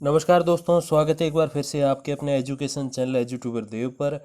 नमस्कार दोस्तों, स्वागत है एक बार फिर से आपके अपने एजुकेशन चैनल एजुट्यूबर देव पर।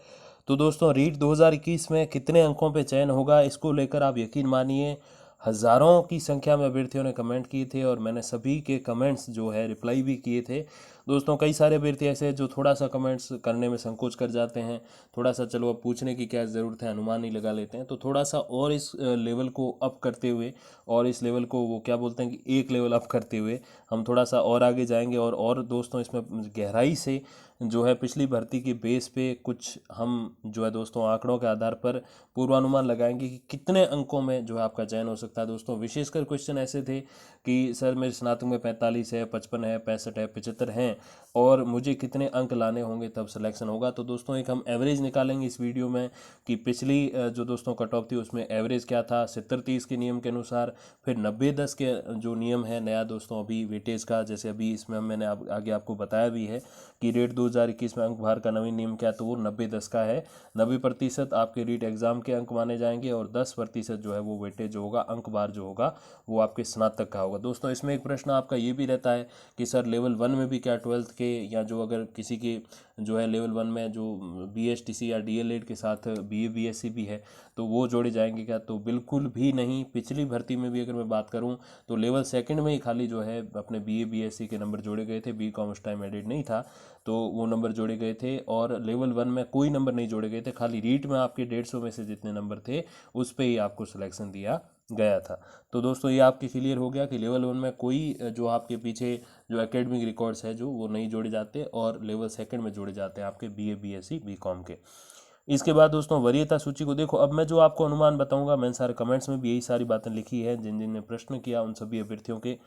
तो दोस्तों, रीट 2021 में कितने अंकों पे चयन होगा, इसको लेकर आप यकीन मानिए हज़ारों की संख्या में अभ्यर्थियों ने कमेंट किए थे और मैंने सभी के कमेंट्स जो है रिप्लाई भी किए थे। दोस्तों, कई सारे अभ्यर्थी ऐसे हैं जो थोड़ा सा कमेंट्स करने में संकोच कर जाते हैं। थोड़ा सा चलो अब पूछने की क्या ज़रूरत है, अनुमान ही लगा लेते हैं। तो थोड़ा सा और इस लेवल को अप करते हुए और इस लेवल को वो क्या बोलते हैं कि एक लेवल अप करते हुए हम थोड़ा सा और आगे जाएंगे और दोस्तों इसमें गहराई से जो है पिछली भर्ती के बेस पे कुछ हम जो है दोस्तों आंकड़ों के आधार पर पूर्वानुमान लगाएंगे कि कितने अंकों में जो है आपका चयन हो सकता है। दोस्तों, विशेषकर क्वेश्चन ऐसे थे कि सर मेरे स्नातक में 45 है, 55 है, 65 है, 75 हैं और मुझे कितने अंक लाने होंगे तब सिलेक्शन होगा। तो दोस्तों एक हम एवरेज निकालेंगे इस वीडियो में कि पिछली जो दोस्तों कट ऑफ थी उसमें एवरेज क्या था 70-30 के नियम के अनुसार। फिर 90-10 के जो नियम है नया दोस्तों अभी वेटेज का, जैसे अभी इसमें मैंने आगे आपको बताया भी है कि रेट 2021 में अंक भार का नवीन नियम क्या है, तो वो 90-10 का है। 90% आपके रीट एग्जाम के अंक माने जाएंगे और 10% जो है वो वेटेज जो होगा, अंक भार जो होगा वो आपके स्नातक का होगा। दोस्तों, इसमें एक प्रश्न आपका ये भी रहता है कि सर लेवल 1 में भी क्या 12th के या जो अगर किसी के जो है लेवल 1 में जो BSTC या DL8 के साथ BA BSc भी है तो वो जोड़े जाएंगे क्या? तो बिल्कुल भी नहीं। पिछली भर्ती में भी अगर मैं बात करूं तो लेवल सेकंड में ही खाली जो है अपने BA BSc के नंबर जोड़े गए थे, BCom उस टाइम एडेड नहीं था तो वो नंबर जोड़े गए थे और लेवल 1 में कोई नंबर नहीं जोड़े गए थे। खाली रीट में आपके 150 में से जितने नंबर थे उस पर ही आपको सिलेक्शन दिया गया था। तो दोस्तों ये आपके क्लियर हो गया कि लेवल 1 में कोई जो आपके पीछे जो एकेडमिक रिकॉर्ड्स है जो वो नहीं जोड़े जाते और लेवल सेकंड में जोड़े जाते हैं आपके BA BSc BCom के। इसके बाद दोस्तों वरीयता सूची को देखो। अब मैं जो आपको अनुमान बताऊंगा, मैंने सारे कमेंट्स में भी यही सारी बातें लिखी है जिन जिन ने प्रश्न किया उन सभी अभ्यर्थियों के।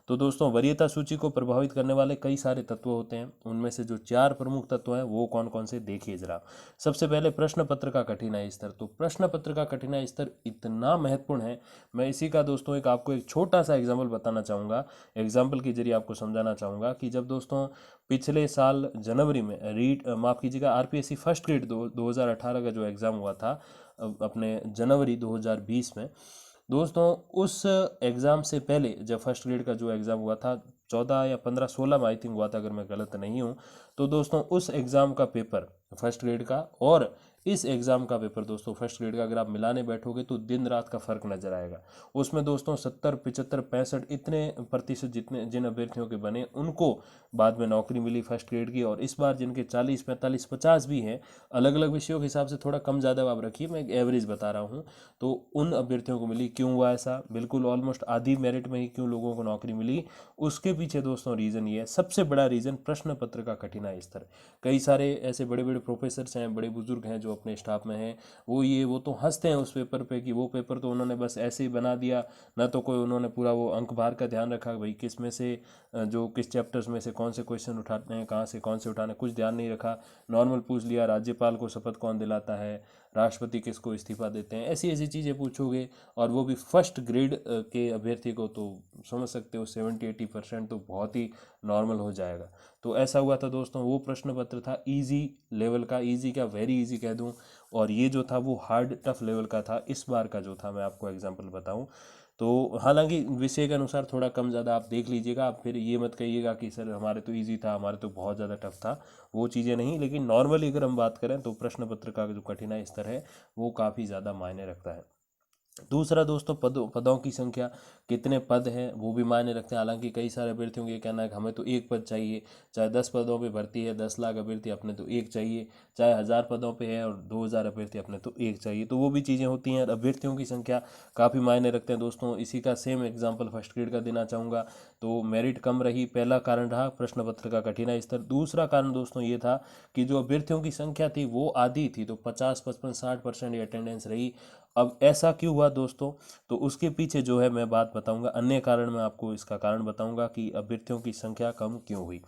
तो दोस्तों वरीयता सूची को प्रभावित करने वाले कई सारे तत्व होते हैं, उनमें से जो 4 प्रमुख तत्व हैं वो कौन कौन से देखिए जरा। सबसे पहले प्रश्न पत्र का कठिनाई स्तर। तो प्रश्न पत्र का कठिनाई स्तर इतना महत्वपूर्ण है, मैं इसी का दोस्तों एक आपको एक छोटा सा एग्जाम्पल बताना चाहूँगा। एग्जाम्पल के जरिए आपको समझाना चाहूँगा कि जब दोस्तों पिछले साल जनवरी में माफ़ कीजिएगा RPSC फर्स्ट ग्रेड 2018 का जो एग्ज़ाम हुआ था अपने जनवरी 2020 में, दोस्तों उस एग्ज़ाम से पहले जब फर्स्ट ग्रेड का जो एग्ज़ाम हुआ था 14 या 15 16 में आई थिंक हुआ था अगर मैं गलत नहीं हूँ। तो दोस्तों उस एग्ज़ाम का पेपर फर्स्ट ग्रेड का और इस एग्ज़ाम का पेपर दोस्तों फर्स्ट ग्रेड का अगर आप मिलाने बैठोगे तो दिन रात का फ़र्क नज़र आएगा। उसमें दोस्तों 70 75 65 इतने प्रतिशत जितने जिन अभ्यर्थियों के बने उनको बाद में नौकरी मिली फर्स्ट ग्रेड की। और इस बार जिनके 40 45 50 भी हैं, अलग अलग विषयों के हिसाब से थोड़ा कम ज़्यादा आप रखिए, मैं एक एवरेज बता रहा हूँ, तो उन अभ्यर्थियों को मिली। क्यों हुआ ऐसा? बिल्कुल ऑलमोस्ट आधी मेरिट में ही क्यों लोगों को नौकरी मिली? उसके पीछे दोस्तों रीज़न ये है, सबसे बड़ा रीज़न प्रश्न पत्र का कठिनाई स्तर। कई सारे ऐसे बड़े बड़े प्रोफेसर्स हैं, बड़े बुजुर्ग हैं जो अपने स्टाफ में हैं, वो तो हंसते हैं उस पेपर पे कि वो पेपर तो उन्होंने बस ऐसे ही बना दिया, ना तो कोई उन्होंने पूरा वो अंक भार का ध्यान रखा भाई किस में से जो किस चैप्टर्स में से कौन से क्वेश्चन उठाते हैं, कहाँ से कौन से उठाने, कुछ ध्यान नहीं रखा। नॉर्मल पूछ लिया, राज्यपाल को शपथ कौन दिलाता है, राष्ट्रपति किसको इस्तीफा देते हैं, ऐसी ऐसी चीज़ें पूछोगे और वो भी फर्स्ट ग्रेड के अभ्यर्थी को, तो समझ सकते हो 70-80% तो बहुत ही नॉर्मल हो जाएगा। तो ऐसा हुआ था दोस्तों, वो प्रश्न पत्र था इजी लेवल का, इजी क्या वेरी इजी कह दूं, और ये जो था वो हार्ड टफ लेवल का था। इस बार का जो था मैं आपको एग्जांपल बताऊं तो हालांकि विषय के अनुसार थोड़ा कम ज़्यादा आप देख लीजिएगा, आप फिर ये मत कहिएगा कि सर हमारे तो इजी था, हमारे तो बहुत ज़्यादा टफ था, वो चीज़ें नहीं। लेकिन नॉर्मली अगर हम बात करें तो प्रश्न पत्र का जो कठिनाई स्तर है वो काफ़ी ज़्यादा मायने रखता है। दूसरा दोस्तों पदों की संख्या, कितने पद हैं वो भी मायने रखते हैं। हालांकि कई सारे अभ्यर्थियों का ये कहना है कि हमें तो एक पद चाहिए, चाहे 10 पदों पे भर्ती है, 10 लाख अभ्यर्थी अपने तो एक चाहिए, चाहे 1000 पदों पे है और 2000 अभ्यर्थी अपने तो एक चाहिए। तो वो भी चीज़ें होती हैं, अभ्यर्थियों की संख्या काफ़ी मायने रखते हैं दोस्तों। इसी का सेम एग्जाम्पल फर्स्ट ग्रेड का देना चाहूँगा। तो मेरिट कम रही, पहला कारण रहा प्रश्न पत्र का कठिनाई स्तर। दूसरा कारण दोस्तों ये था कि जो अभ्यर्थियों की संख्या थी वो आधी थी, तो 50 55 60% अटेंडेंस रही। अब ऐसा क्यों हुआ दोस्तों? तो उसके पीछे जो है मैं बात बताऊंगा, अन्य कारण मैं आपको इसका कारण बताऊंगा कि अभ्यर्थियों की संख्या कम क्यों हुई।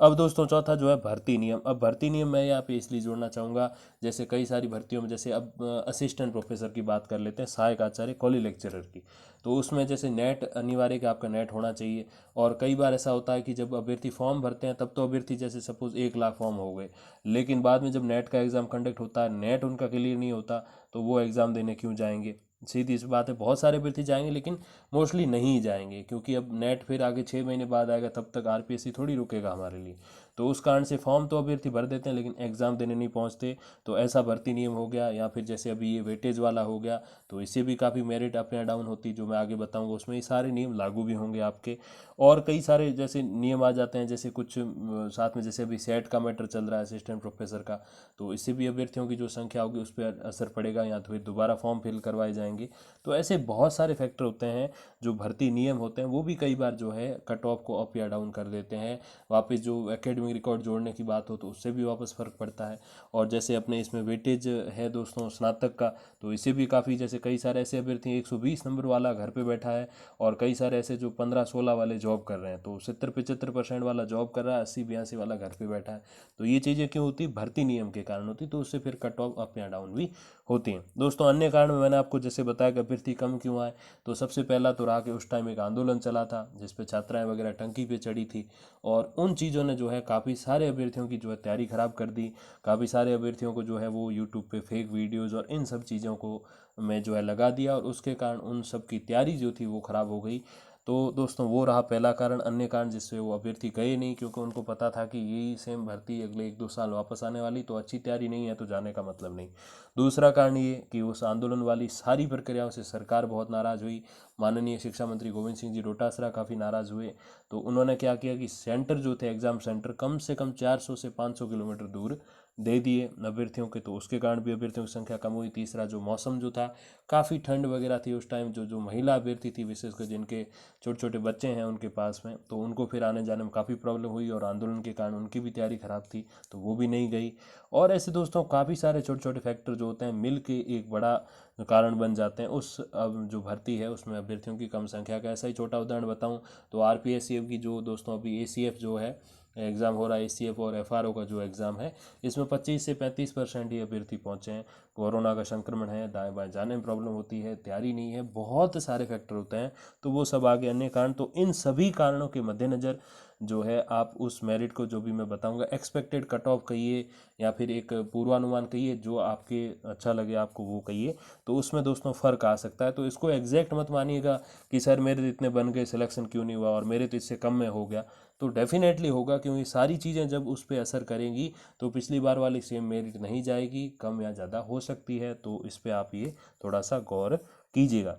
अब दोस्तों चौथा जो है भर्ती नियम। अब भर्ती नियम मैं यहाँ पे इसलिए जोड़ना चाहूँगा, जैसे कई सारी भर्तियों में, जैसे अब असिस्टेंट प्रोफेसर की बात कर लेते हैं, सहायक आचार्य कॉलेज लेक्चरर की। तो उसमें जैसे नेट अनिवार्य कि आपका नेट होना चाहिए। और कई बार ऐसा होता है कि जब अभ्यर्थी फॉर्म भरते हैं तब तो अभ्यर्थी जैसे सपोज 1 लाख फॉर्म हो गए, लेकिन बाद में जब नेट का एग्ज़ाम कंडक्ट होता है, नेट उनका क्लियर नहीं होता, तो वो एग्ज़ाम देने क्यों जाएंगे? सीधी सी बात है, बहुत सारे अभ्यर्थी जाएंगे लेकिन मोस्टली नहीं जाएंगे, क्योंकि अब नेट फिर आगे 6 महीने बाद आएगा, तब तक आरपीएससी थोड़ी रुकेगा हमारे लिए। तो उस कारण से फॉर्म तो अभ्यर्थी भर देते हैं लेकिन एग्ज़ाम देने नहीं पहुंचते। तो ऐसा भर्ती नियम हो गया, या फिर जैसे अभी ये वेटेज वाला हो गया, तो इससे भी काफ़ी मेरिट अप या डाउन होती, जो मैं आगे बताऊंगा उसमें ये सारे नियम लागू भी होंगे आपके। और कई सारे जैसे नियम आ जाते हैं, जैसे कुछ साथ में जैसे अभी सेट का मैटर चल रहा है असिस्टेंट प्रोफेसर का, तो इससे भी अभ्यर्थियों की जो संख्या होगी उस पर असर पड़ेगा, या तो फिर दोबारा फॉर्म फिल करवाए जाएंगे। तो ऐसे बहुत सारे फैक्टर होते हैं, जो भर्ती नियम होते हैं वो भी कई बार जो है कट ऑफ को अप या डाउन कर देते हैं। वापस जो एकेडमिक रिकॉर्ड जोड़ने की बात हो तो उससे भी वापस फ़र्क पड़ता है। और जैसे अपने इसमें वेटेज है दोस्तों स्नातक का, तो इसे भी काफ़ी, जैसे कई सारे ऐसे अभ्यर्थी 120 नंबर वाला घर पे बैठा है, और कई सारे ऐसे जो 15-16 वाले जॉब कर रहे हैं, तो 70-75% वाला जॉब कर रहा है, 80-82 वाला घर पे बैठा है। तो ये चीज़ें क्यों होती, भर्ती नियम के कारण होती, तो उससे फिर कट ऑफ अप या डाउन भी होती हैं दोस्तों। अन्य कारण में मैंने आपको जैसे बताया कि अभ्यर्थी कम क्यों आए, तो सबसे पहला तो रहा कि उस टाइम एक आंदोलन चला था जिसपे छात्राएं वगैरह टंकी पे चढ़ी थी, और उन चीज़ों ने जो है काफ़ी सारे अभ्यर्थियों की जो है तैयारी ख़राब कर दी। काफ़ी सारे अभ्यर्थियों को जो है वो यूट्यूब पे फेक वीडियोज़ और इन सब चीज़ों को में जो है लगा दिया, और उसके कारण उन सब की तैयारी जो थी वो ख़राब हो गई। तो दोस्तों वो रहा पहला कारण। अन्य कारण जिससे वो अभ्यर्थी गए नहीं, क्योंकि उनको पता था कि यही सेम भर्ती अगले 1-2 साल वापस आने वाली, तो अच्छी तैयारी नहीं है तो जाने का मतलब नहीं। दूसरा कारण ये कि उस आंदोलन वाली सारी प्रक्रियाओं से सरकार बहुत नाराज़ हुई। माननीय शिक्षा मंत्री गोविंद सिंह जी डोटासरा काफ़ी नाराज़ हुए। तो उन्होंने क्या किया कि सेंटर जो थे, एग्ज़ाम सेंटर कम से कम 400 से 500 किलोमीटर दूर दे दिए अभ्यर्थियों के, तो उसके कारण भी अभ्यर्थियों की संख्या कम हुई। तीसरा, जो मौसम जो था, काफ़ी ठंड वगैरह थी उस टाइम, जो जो महिला अभ्यर्थी थी विशेषकर जिनके छोटे छोटे बच्चे हैं उनके पास में, तो उनको फिर आने जाने में काफ़ी प्रॉब्लम हुई, और आंदोलन के कारण उनकी भी तैयारी ख़राब थी तो वो भी नहीं गई। और ऐसे दोस्तों काफ़ी सारे छोटे छोटे फैक्टर जो होते हैं मिल के एक बड़ा कारण बन जाते हैं उस अब जो भर्ती है उसमें अभ्यर्थियों की कम संख्या का। ऐसा ही छोटा उदाहरण बताऊं तो आरपीएससीएफ की जो दोस्तों अभी एसीएफ जो है एग्ज़ाम हो रहा है, एसीएफ और एफआरओ का जो एग्ज़ाम है, इसमें 25 से 35% ही अभ्यर्थी पहुंचे हैं। कोरोना का संक्रमण है, दाएं बाएं जाने में प्रॉब्लम होती है, तैयारी नहीं है, बहुत सारे फैक्टर होते हैं, तो वो सब आगे अन्य कारण। तो इन सभी कारणों के मद्देनज़र जो है आप उस मेरिट को, जो भी मैं बताऊंगा, एक्सपेक्टेड कट ऑफ कहिए या फिर एक पूर्वानुमान कहिए, जो आपके अच्छा लगे आपको वो कहिए, तो उसमें दोस्तों फ़र्क आ सकता है। तो इसको एग्जैक्ट मत मानिएगा कि सर मेरे तो इतने बन गए, सिलेक्शन क्यों नहीं हुआ, और मेरे तो इससे कम में हो गया। तो डेफिनेटली होगा, क्योंकि सारी चीज़ें जब उस पर असर करेंगी तो पिछली बार वाली सेम मेरिट नहीं जाएगी, कम या ज़्यादा हो सकती है। तो इस पर आप ये थोड़ा सा गौर कीजिएगा।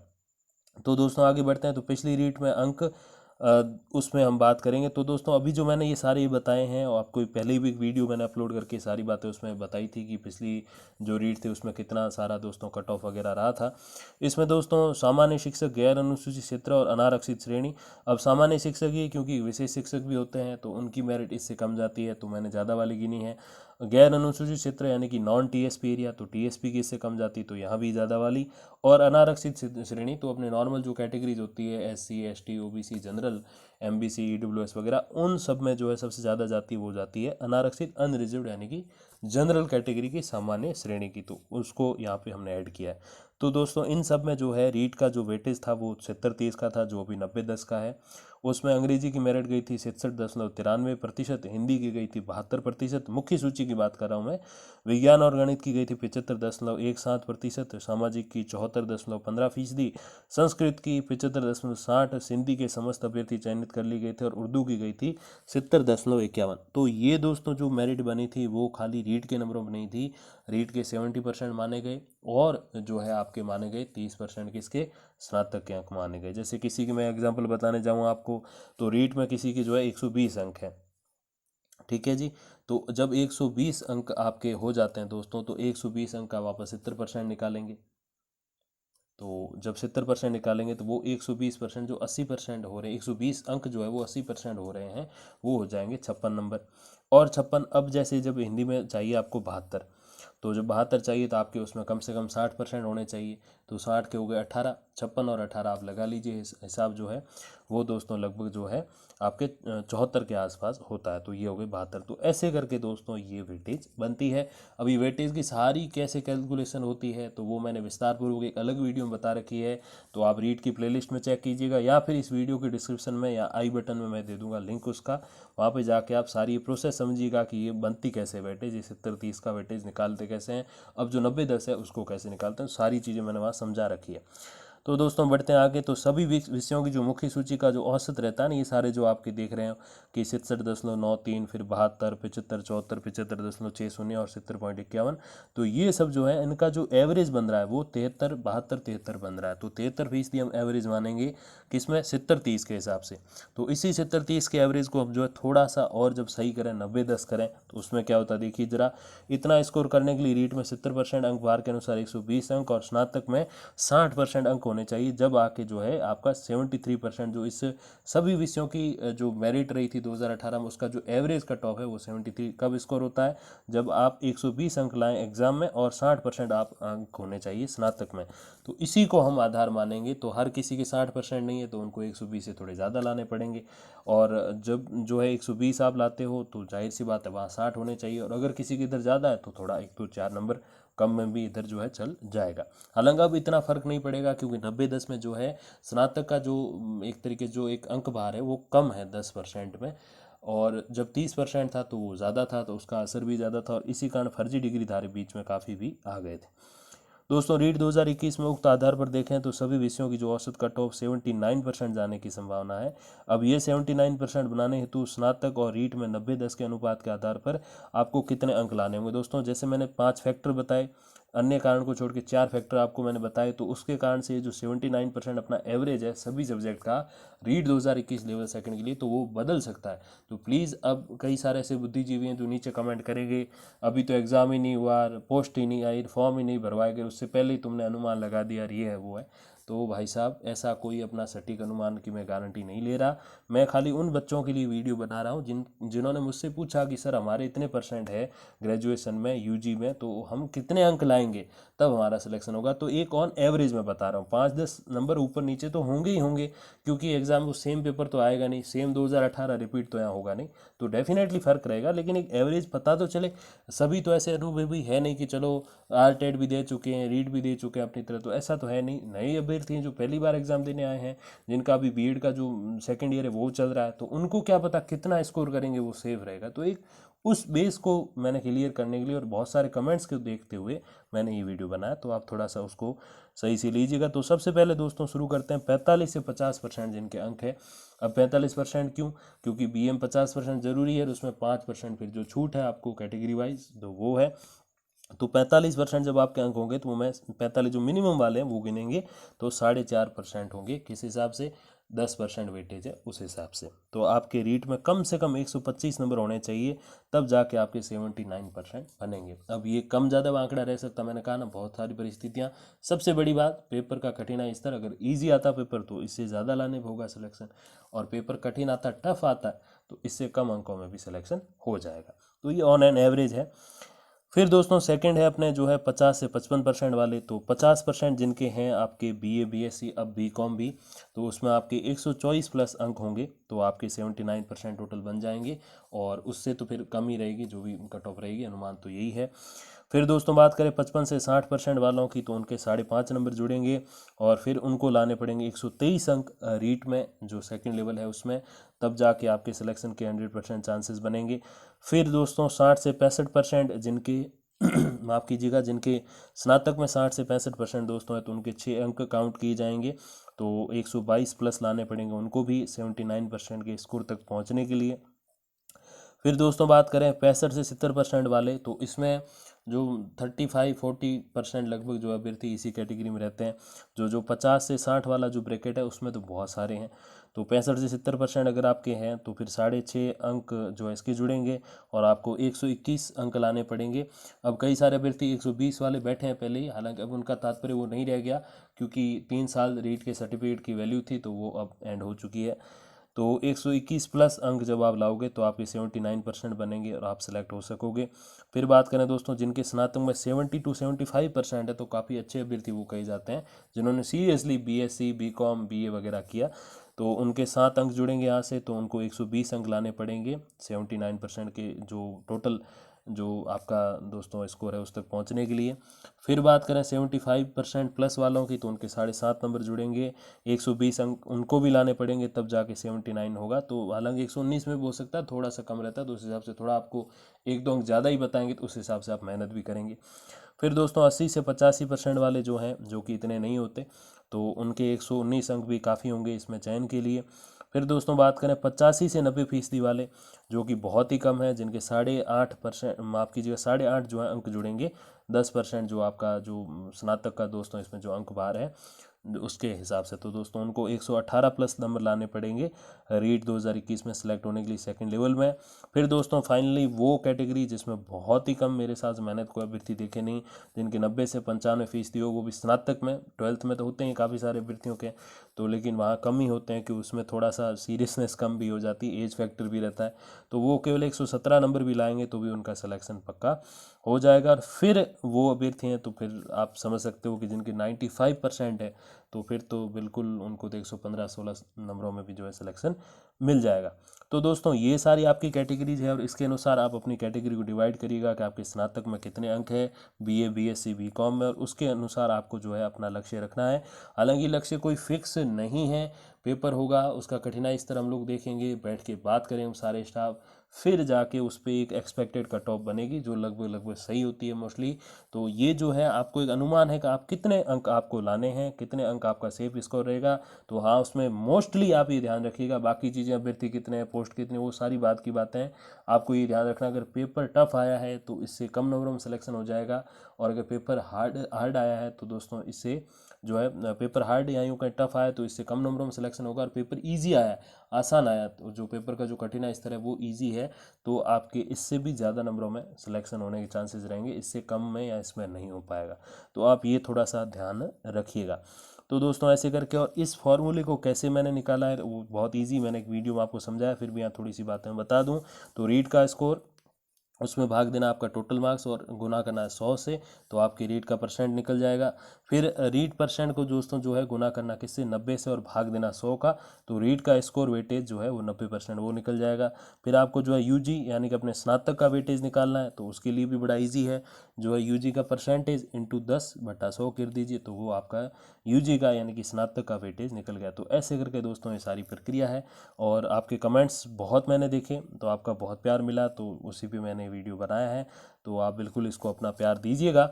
तो दोस्तों आगे बढ़ते हैं। तो पिछली रीट में अंक उसमें हम बात करेंगे। तो दोस्तों अभी जो मैंने ये सारे ये बताए हैं, और आपको पहले भी एक वीडियो मैंने अपलोड करके सारी बातें उसमें बताई थी कि पिछली जो रीट थी उसमें कितना सारा दोस्तों कट ऑफ वगैरह रहा था। इसमें दोस्तों सामान्य शिक्षक, गैर अनुसूचित क्षेत्र और अनारक्षित श्रेणी। अब सामान्य शिक्षक ही, क्योंकि विशेष शिक्षक भी होते हैं तो उनकी मेरिट इससे कम जाती है, तो मैंने ज़्यादा वाली गिनी है। गैर अनुसूचित क्षेत्र यानी कि नॉन टीएसपी एरिया, तो टीएसपी की इससे कम जाती, तो यहाँ भी ज़्यादा वाली। और अनारक्षित श्रेणी तो अपने नॉर्मल जो कैटेगरीज होती है, SC, ST, OBC, general, MBC, EWS वगैरह, उन सब में जो है सबसे ज़्यादा जाती है वो जाती है अनारक्षित अनरिजर्व्ड यानी कि जनरल कैटेगरी की सामान्य श्रेणी की, तो उसको यहाँ पे हमने ऐड किया है। तो दोस्तों इन सब में जो है रीट का जो वेटेज था वो 70-30 का था, जो अभी 90-10 का है। उसमें अंग्रेजी की मेरिट गई थी 67.93%, हिंदी की गई थी 72%, मुख्य सूची की बात कर रहा हूँ मैं। विज्ञान और गणित की गई थी 75.17%, सामाजिक की 74.15%, संस्कृत की 75.60, सिंधी के समस्त अभ्यर्थी चयनित कर लिए गए थे, और उर्दू की गई थी 70.51। तो ये दोस्तों जो मेरिट बनी थी वो खाली रीट के नंबरों में नहीं थी, रीट के 70% माने गए, और जो है आपके माने गए 30% किसके, स्नातक के अंक माने गए। जैसे किसी की मैं एग्जांपल बताने जाऊँ आपको, तो रीट में किसी की जो है 120 अंक है, ठीक है जी। तो जब 120 अंक आपके हो जाते हैं दोस्तों, तो 120 अंक का वापस 70% निकालेंगे। तो जब 70% निकालेंगे तो वो 120% जो 80% हो रहे हैं, 120 अंक जो है वो 80% हो रहे हैं, वो हो जाएंगे 56 नंबर। और 56, अब जैसे जब हिंदी में चाहिए आपको 72, तो जब 72 चाहिए तो आपके उसमें कम से कम 60% होने चाहिए, तो 60 के हो गए 18, 56 और 18 आप लगा लीजिए, हिसाब जो है वो दोस्तों लगभग जो है आपके 74 के आसपास होता है, तो ये हो गए 72। तो ऐसे करके दोस्तों ये वेटेज बनती है। अभी वेटेज की सारी कैसे कैलकुलेशन होती है तो वो मैंने विस्तारपूर्वक एक अलग वीडियो में बता रखी है, तो आप रीड की प्लेलिस्ट में चेक कीजिएगा, या फिर इस वीडियो के डिस्क्रिप्शन में या आई बटन में मैं दे दूंगा लिंक उसका, वहाँ पे जाके आप सारी प्रोसेस समझिएगा कि ये बनती कैसे वेटेज, ये 70-30 का वेटेज निकालते कैसे कैसे हैं, अब जो 90-10 है उसको कैसे निकालते हैं, सारी चीज़ें मैंने वहाँ समझा रखी है। तो दोस्तों बढ़ते हैं आगे। तो सभी विषयों की जो मुख्य सूची का जो औसत रहता है ना, ये सारे जो आपके देख रहे हो कि 67.93, फिर 72, 75, 74, 75.60 और 70.51, तो ये सब जो है इनका जो एवरेज बन रहा है वो 73, 72, 73 बन रहा है। तो 73% हम एवरेज मानेंगे किसमें, 70-30 के हिसाब से। तो इसी 70-30 के एवरेज को हम जो है थोड़ा सा और जब सही करें, 90-10 करें, तो उसमें क्या होता है देखिए जरा। इतना स्कोर करने के लिए रीट में 70% अंक, बार के अनुसार 120 अंक, और स्नातक में 60% अंक होने चाहिए, जब आके जो है आपका 73%, जो इस सभी विषयों की जो मेरिट रही थी 2018 में, उसका जो एवरेज कट ऑफ है वो 73 कब स्कोर होता है, जब आप 120 अंक लाएं एग्जाम में और 60% आप अंक होने चाहिए स्नातक में। तो इसी को हम आधार मानेंगे। तो हर किसी के 60% नहीं है, तो उनको 120 से थोड़े ज़्यादा लाने पड़ेंगे, और जब जो है 120 आप लाते हो तो जाहिर सी बात है वहाँ 60 होने चाहिए, और अगर किसी के इधर ज़्यादा है तो थोड़ा 1-2-4 नंबर कम में भी इधर जो है चल जाएगा। हालांकि अब इतना फर्क नहीं पड़ेगा, क्योंकि 90-10 में जो है स्नातक का जो एक तरीके जो एक अंक भार है वो कम है 10% में, और जब 30% था तो वो ज़्यादा था, तो उसका असर भी ज़्यादा था, और इसी कारण फर्जी डिग्री धारी बीच में काफ़ी भी आ गए थे। दोस्तों रीट 2021 में उक्त आधार पर देखें तो सभी विषयों की जो औसत कट ऑफ 79% जाने की संभावना है। अब ये 79% बनाने हेतु स्नातक और रीट में 90-10 के अनुपात के आधार पर आपको कितने अंक लाने होंगे। दोस्तों जैसे मैंने 5 फैक्टर बताए, अन्य कारण को छोड़ के 4 फैक्टर आपको मैंने बताए, तो उसके कारण से जो 79% अपना एवरेज है सभी सब्जेक्ट का रीट 2021 लेवल सेकंड के लिए, तो वो बदल सकता है। तो प्लीज़, अब कई सारे ऐसे बुद्धिजीवी हैं जो नीचे कमेंट करेंगे अभी तो एग्ज़ाम ही नहीं हुआ, पोस्ट ही नहीं आई, फॉर्म ही नहीं भरवाए गए, उससे पहले ही तुमने अनुमान लगा दिया ये है वो है। तो भाई साहब, ऐसा कोई अपना सटीक अनुमान की मैं गारंटी नहीं ले रहा। मैं खाली उन बच्चों के लिए वीडियो बना रहा हूँ जिन्होंने मुझसे पूछा कि सर हमारे इतने परसेंट है ग्रेजुएशन में, यूजी में, तो हम कितने अंक लाएंगे तब हमारा सिलेक्शन होगा। तो एक ऑन एवरेज में बता रहा हूँ, 5-10 नंबर ऊपर नीचे तो होंगे ही होंगे, क्योंकि एग्जाम वो सेम पेपर तो आएगा नहीं, सेम 2018 रिपीट तो यहाँ होगा नहीं, तो डेफिनेटली फर्क रहेगा, लेकिन एक एवरेज पता तो चले। सभी तो ऐसे अनुभवी है नहीं कि चलो आरटेड भी दे चुके हैं, रीट भी दे चुके हैं अपनी तरह, तो ऐसा तो है नहीं। नए अभ्यर्थी हैं जो पहली बार एग्जाम देने आए हैं, जिनका अभी बीएड का जो सेकंड ईयर है वो चल रहा है, तो उनको क्या पता कितना स्कोर करेंगे वो सेफ रहेगा। तो एक उस बेस को मैंने क्लियर करने के लिए और बहुत सारे कमेंट्स को देखते हुए मैंने ये वीडियो बनाया, तो आप थोड़ा सा उसको सही से लीजिएगा। तो सबसे पहले दोस्तों शुरू करते हैं 45 से 50% जिनके अंक है। अब 45% क्यों, क्योंकि बीएम 50% जरूरी है, और उसमें 5% फिर जो छूट है आपको कैटेगरी वाइज तो वो है। तो 45% जब आपके अंक होंगे तो मैं 45 जो मिनिमम वाले हैं वो गिनेंगे, तो 4.5% होंगे, किस हिसाब से, 10% वेटेज है उस हिसाब से। तो आपके रीट में कम से कम 125 नंबर होने चाहिए, तब जाके आपके 79% बनेंगे। अब ये कम ज़्यादा आंकड़ा रह सकता, मैंने कहा ना बहुत सारी परिस्थितियाँ। सबसे बड़ी बात, पेपर का कठिनाई स्तर, अगर ईजी आता पेपर तो इससे ज़्यादा लाने पर होगा सिलेक्शन, और पेपर कठिन आता, टफ आता, तो इससे कम अंकों में भी सिलेक्शन हो जाएगा। तो ये ऑन एन एवरेज है। फिर दोस्तों सेकंड है अपने जो है 50 से 55% वाले। तो 50% जिनके हैं आपके बीए बीएससी अब बीकॉम भी, तो उसमें आपके 124 प्लस अंक होंगे, तो आपके 79% टोटल बन जाएंगे, और उससे तो फिर कम ही रहेगी जो भी कट ऑफ रहेगी, अनुमान तो यही है। फिर दोस्तों बात करें 55 से 60% वालों की, तो उनके 5.5 नंबर जुड़ेंगे, और फिर उनको लाने पड़ेंगे 123 अंक रीट में जो सेकंड लेवल है उसमें, तब जाके आपके सिलेक्शन के 100% चांसेस बनेंगे। फिर दोस्तों 60 से 65% जिनके माफ़ कीजिएगा, जिनके स्नातक में 60 से 65% दोस्तों है, तो उनके 6 अंक काउंट किए जाएंगे, तो 122 प्लस लाने पड़ेंगे उनको भी 79% के स्कोर तक पहुंचने के लिए। फिर दोस्तों बात करें 65 से 70% वाले, तो इसमें जो 35-40% लगभग जो अभ्यर्थी इसी कैटेगरी में रहते हैं। जो 50 से 60 वाला जो ब्रैकेट है उसमें तो बहुत सारे हैं। तो 65 से 70% अगर आपके हैं तो फिर 6.5 अंक जो है इसके जुड़ेंगे, और आपको 121 अंक लाने पड़ेंगे। अब कई सारे अभ्यर्थी 120 वाले बैठे हैं पहले ही, हालांकि अब उनका तात्पर्य वो नहीं रह गया, क्योंकि 3 साल रीट के सर्टिफिकेट की वैल्यू थी, तो वो अब एंड हो चुकी है। तो 121 प्लस अंक जब आप लाओगे तो आपके 79% बनेंगे और आप सिलेक्ट हो सकोगे। फिर बात करें दोस्तों जिनके स्नातक में 70-75% है, तो काफ़ी अच्छे अभ्यर्थी वो कहे जाते हैं, जिन्होंने सीरियसली बीएससी बीकॉम बीए वगैरह किया, तो उनके 7 अंक जुड़ेंगे यहाँ से, तो उनको 120 अंक लाने पड़ेंगे 79% के जो टोटल जो आपका दोस्तों स्कोर है उस तक पहुंचने के लिए। फिर बात करें 75% प्लस वालों की, तो उनके 7.5 नंबर जुड़ेंगे, 120 अंक उनको भी लाने पड़ेंगे, तब जाके 79 होगा। तो हालांकि 119 में भी हो सकता है, थोड़ा सा कम रहता है, तो उस हिसाब से थोड़ा आपको 1-2 अंक ज़्यादा ही बताएंगे, तो उस हिसाब से आप मेहनत भी करेंगे। फिर दोस्तों 80 से 85% वाले जो हैं, जो कि इतने नहीं होते, तो उनके 119 अंक भी काफ़ी होंगे इसमें चयन के लिए। फिर दोस्तों बात करें 85 से 90% वाले, जो कि बहुत ही कम है, जिनके 8.5%, माफ़ कीजिएगा 8.5 जो है अंक जुड़ेंगे, 10% जो आपका जो स्नातक का दोस्तों इसमें जो अंक बार है उसके हिसाब से। तो दोस्तों उनको 118 प्लस नंबर लाने पड़ेंगे रीट 2021 में सेलेक्ट होने के लिए सेकंड लेवल में। फिर दोस्तों फाइनली वो कैटेगरी जिसमें बहुत ही कम मेरे साथ मेहनत को अभ्यर्थी देखे नहीं, जिनके 90 से 95% हो, वो भी स्नातक में। 12th में तो होते हैं काफ़ी सारे अभ्यर्थियों के, तो लेकिन वहाँ कम ही होते हैं कि उसमें थोड़ा सा सीरियसनेस कम भी हो जाती है, एज फैक्टर भी रहता है। तो वो केवल 117 नंबर भी लाएंगे तो भी उनका सिलेक्शन पक्का हो जाएगा। और फिर वो अभ्यर्थी हैं, तो फिर आप समझ सकते हो कि जिनके 95% है, तो फिर तो बिल्कुल उनको तो 115-16 नंबरों में भी जो है सिलेक्शन मिल जाएगा। तो दोस्तों ये सारी आपकी कैटेगरीज है, और इसके अनुसार आप अपनी कैटेगरी को डिवाइड करिएगा कि आपके स्नातक में कितने अंक है, बीए, बीएससी, बीकॉम में, और उसके अनुसार आपको जो है अपना लक्ष्य रखना है। हालांकि लक्ष्य कोई फिक्स नहीं है, पेपर होगा, उसका कठिनाई स्तर हम लोग देखेंगे, बैठ के बात करें हम सारे स्टाफ, फिर जाके उस पर एक एक्सपेक्टेड कट ऑफ बनेगी जो लगभग लगभग सही होती है मोस्टली। तो ये जो है आपको एक अनुमान है कि आप कितने अंक आपको लाने हैं, कितने अंक आपका सेफ स्कोर रहेगा। तो हाँ, उसमें मोस्टली आप ये ध्यान रखिएगा, बाकी चीज़ें अभ्यर्थी कितने हैं, पोस्ट कितने, वो सारी बात की बातें हैं, आपको ये ध्यान रखना अगर पेपर टफ आया है तो इससे कम नंबरों में सिलेक्शन हो जाएगा, और अगर पेपर हार्ड हार्ड आया है तो दोस्तों इससे जो है पेपर हार्ड या यूँ कहीं टफ आया तो इससे कम नंबरों में सिलेक्शन होगा। और पेपर ईजी आया, आसान आया, तो जो पेपर का जो कठिनाई स्तर है वो ईजी है, तो आपके इससे भी ज़्यादा नंबरों में सिलेक्शन होने के चांसेस रहेंगे, इससे कम में या इसमें नहीं हो पाएगा। तो आप ये थोड़ा सा ध्यान रखिएगा। तो दोस्तों ऐसे करके, और इस फॉर्मूले को कैसे मैंने निकाला है वो बहुत इजी, मैंने एक वीडियो में आपको समझाया, फिर भी यहाँ थोड़ी सी बातें मैं बता दूँ। तो रीट का स्कोर, उसमें भाग देना आपका टोटल मार्क्स और गुना करना है 100 से, तो आपके रीट का परसेंट निकल जाएगा। फिर रीट परसेंट को दोस्तों जो है गुना करना किससे, 90 से, और भाग देना 100 का, तो रीट का स्कोर वेटेज जो है वो 90% वो निकल जाएगा। फिर आपको जो है यूजी यानी कि अपने स्नातक का वेटेज निकालना है, तो उसके लिए भी बड़ा ईजी है, जो है यूजी का परसेंटेज इंटू 10/100 कर दीजिए, तो वो आपका यूजी का यानी कि स्नातक का वेटेज निकल गया। तो ऐसे करके दोस्तों ये सारी प्रक्रिया है, और आपके कमेंट्स बहुत मैंने देखे, तो आपका बहुत प्यार मिला, तो उसी पे मैंने वीडियो बनाया है। तो आप बिल्कुल इसको अपना प्यार दीजिएगा।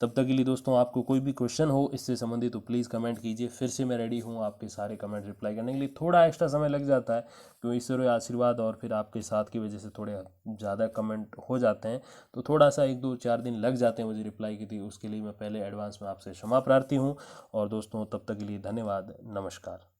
तब तक के लिए दोस्तों, आपको कोई भी क्वेश्चन हो इससे संबंधित तो प्लीज़ कमेंट कीजिए, फिर से मैं रेडी हूँ आपके सारे कमेंट रिप्लाई करने के लिए। थोड़ा एक्स्ट्रा समय लग जाता है क्योंकि ईश्वर आशीर्वाद और फिर आपके साथ की वजह से थोड़े ज़्यादा कमेंट हो जाते हैं, तो थोड़ा सा 1-2-4 दिन लग जाते हैं मुझे रिप्लाई के लिए, उसके लिए मैं पहले एडवांस में आपसे क्षमा प्रार्थी हूँ। और दोस्तों तब तक के लिए धन्यवाद, नमस्कार।